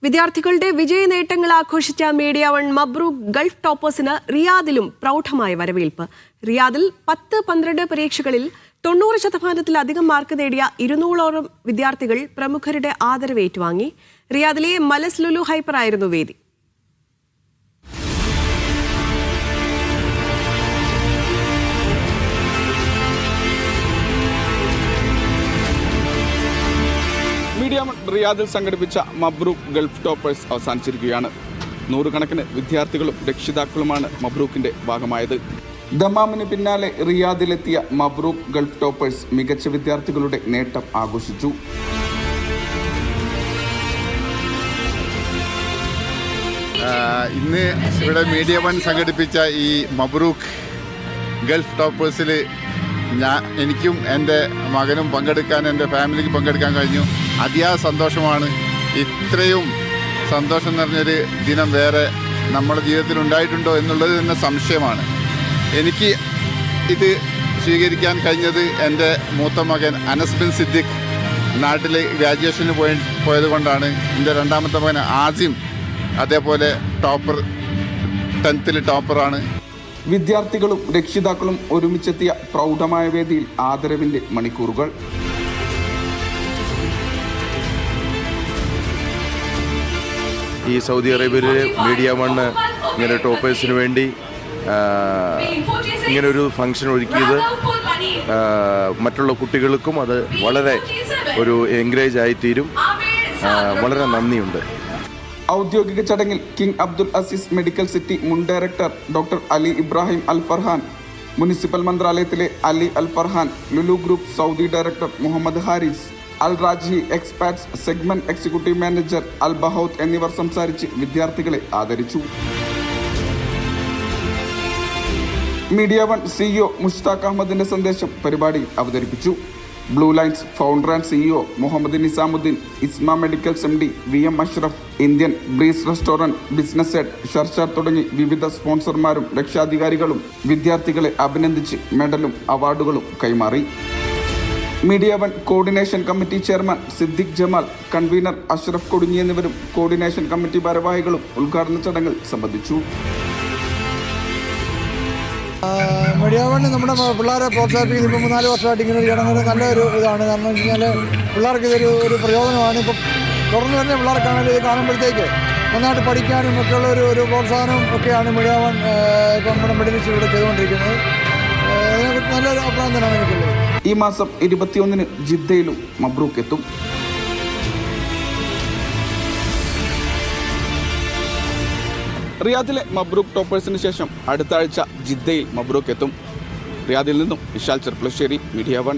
വിദ്യാർത്ഥികളുടെ വിജയ നേട്ടങ്ങൾ ആഘോഷിച്ച media one മബ്രൂക്ക് Gulf ടോപ്പേഴ്സിന് റിയാദിലും പ്രൗഢമായ വരവേൽപ്പ്. റിയാദിൽ 10-12 പരീക്ഷകളിൽ 90% മാർക്ക് നേടിയ 200ഓളം വിദ്യാർത്ഥികൾ പ്രമുഖരുടെ ആദരവ് ഏറ്റുവാങ്ങി. റിയാദിലെ മലസ് ലുലു ഹൈപ്പർ ആയിരുന്നു വേദി. മീഡിയ റിയാദിൽ സംഘടിപ്പിച്ച മബ്രൂക്ക് ഗൾഫ് ടോപ്പേഴ്സ് അവസാനിച്ചിരിക്കുകയാണ്. നൂറുകണക്കിന് വിദ്യാർത്ഥികളും രക്ഷിതാക്കളുമാണ് മബ്രൂക്കിന്റെ ഭാഗമായത്. ദമാമിന് പിന്നാലെ റിയാദിലെത്തിയ മബ്രൂക്ക് ഗൾഫ് ടോപ്പേഴ്സ് മികച്ച വിദ്യാർത്ഥികളുടെ നേട്ടം ആഘോഷിച്ചു. ഇന്ന് ഇവിടെ മീഡിയ വൺ സംഘടിപ്പിച്ച ഈ മബ്രൂക്ക് ഗൾഫ് ടോപ്പേഴ്സിൽ എനിക്കും എൻ്റെ മകനും പങ്കെടുക്കാൻ, എൻ്റെ ഫാമിലിക്ക് പങ്കെടുക്കാൻ കഴിഞ്ഞു. അതിയായ സന്തോഷമാണ്. ഇത്രയും സന്തോഷം നിറഞ്ഞൊരു ദിനം വേറെ നമ്മുടെ ജീവിതത്തിൽ ഉണ്ടായിട്ടുണ്ടോ എന്നുള്ളത് തന്നെ സംശയമാണ്. എനിക്ക് ഇത് സ്വീകരിക്കാൻ കഴിഞ്ഞത് എൻ്റെ മൂത്ത മകൻ അനസ് ബിൻ സിദ്ദിഖ് നാട്ടിൽ ഗ്രാജുവേഷന് പോയത് കൊണ്ടാണ്. എൻ്റെ രണ്ടാമത്തെ മകൻ ആസിം അതേപോലെ 10th ടോപ്പറാണ്. വിദ്യാർത്ഥികളും രക്ഷിതാക്കളും ഒരുമിച്ചെത്തിയ പ്രൗഢമായ വേദിയിൽ ആദരവിന്റെ മണിക്കൂറുകൾ. ഈ സൗദി അറേബ്യയിലെ മീഡിയ വണ്ണ് ഇങ്ങനെ ടോപ്പേഴ്സിന് വേണ്ടി ഇങ്ങനൊരു ഫംഗ്ഷൻ ഒരുക്കിയത് മറ്റുള്ള കുട്ടികൾക്കും അത് വളരെ ഒരു എൻകറേജ് ആയിത്തീരും. വളരെ നന്ദിയുണ്ട്. ഔദ്യോഗിക ചടങ്ങിൽ King Abdul Aziz medical city മുൻ director doctor Ali Ibrahim Al Farhan, municipal മന്ത്രാലയത്തിലെ Ali Al Farhan, Lulu group Saudi director Muhammad Haris, Al Rajhi expats segment executive manager Al Bahouth എന്നിവർ സംസാരിച്ച് വിദ്യാർത്ഥികളെ ആദരിച്ചു. മീഡിയ വൺ സിഇഒ മുഷ്താഖ് അഹമ്മദിന്റെ സന്ദേശം പരിപാടിയിൽ അവതരിപ്പിച്ചു. Blue Lines founder and CEO Muhammad Nizamuddin, Isma medicals MD VM Ashraf, Indian Breeze restaurant business head Sharshar തുടങ്ങി വിവിധ സ്പോൺസർമാരും രക്ഷാധികാരികളും വിദ്യാർത്ഥികളെ അഭിനന്ദിച്ച് മെഡലും അവാർഡുകളും കൈമാറി. Media one coordination committee chairman Siddique Jamal, convener Ashraf കൊടുങ്ങി എന്നിവരും കോർഡിനേഷൻ കമ്മിറ്റി ഭാരവാഹികളും ഉദ്ഘാടന ചടങ്ങിൽ സംബന്ധിച്ചു. മീഡിയ വൺ നമ്മുടെ പിള്ളേരെ പ്രോത്സാഹിപ്പിക്കുന്നത് ഇപ്പോൾ 3-4 വർഷമായിട്ട് ഇങ്ങനെ ഒരു ചടങ്ങ് നല്ലൊരു ഇതാണ്. കാരണം എന്ന് വെച്ച് കഴിഞ്ഞാൽ പിള്ളേർക്ക് ഇതൊരു പ്രയോജനമാണ്. ഇപ്പം തുറന്നു വരുന്ന പിള്ളേർക്കാണെങ്കിൽ ഇത് കാണുമ്പോഴത്തേക്ക് നന്നായിട്ട് പഠിക്കാനും ഒക്കെയുള്ള ഒരു പ്രോത്സാഹനം ഒക്കെയാണ് മീഡിയ വൺ ഇപ്പം നമ്മുടെ മിഡിൽ ഈസ്റ്റ് ഇവിടെ ചെയ്തുകൊണ്ടിരിക്കുന്നത്. അതിനെക്കുറിച്ച് നല്ലൊരു അഭിപ്രായം തന്നെയാണ് എനിക്കുള്ളത്. ഈ മാസം 21-ന് ജിദ്ദയിലും മബ്രൂക്ക് എത്തും. റിയാദിലെ മബ്രൂക്ക് ടോപ്പേഴ്സിന് ശേഷം അടുത്ത ആഴ്ച ജിദ്ദയിൽ മബ്രൂക്ക് എത്തും. റിയാദിൽ നിന്നും വിശാൽ ചെർപ്പളശ്ശേരി, മീഡിയ വൺ.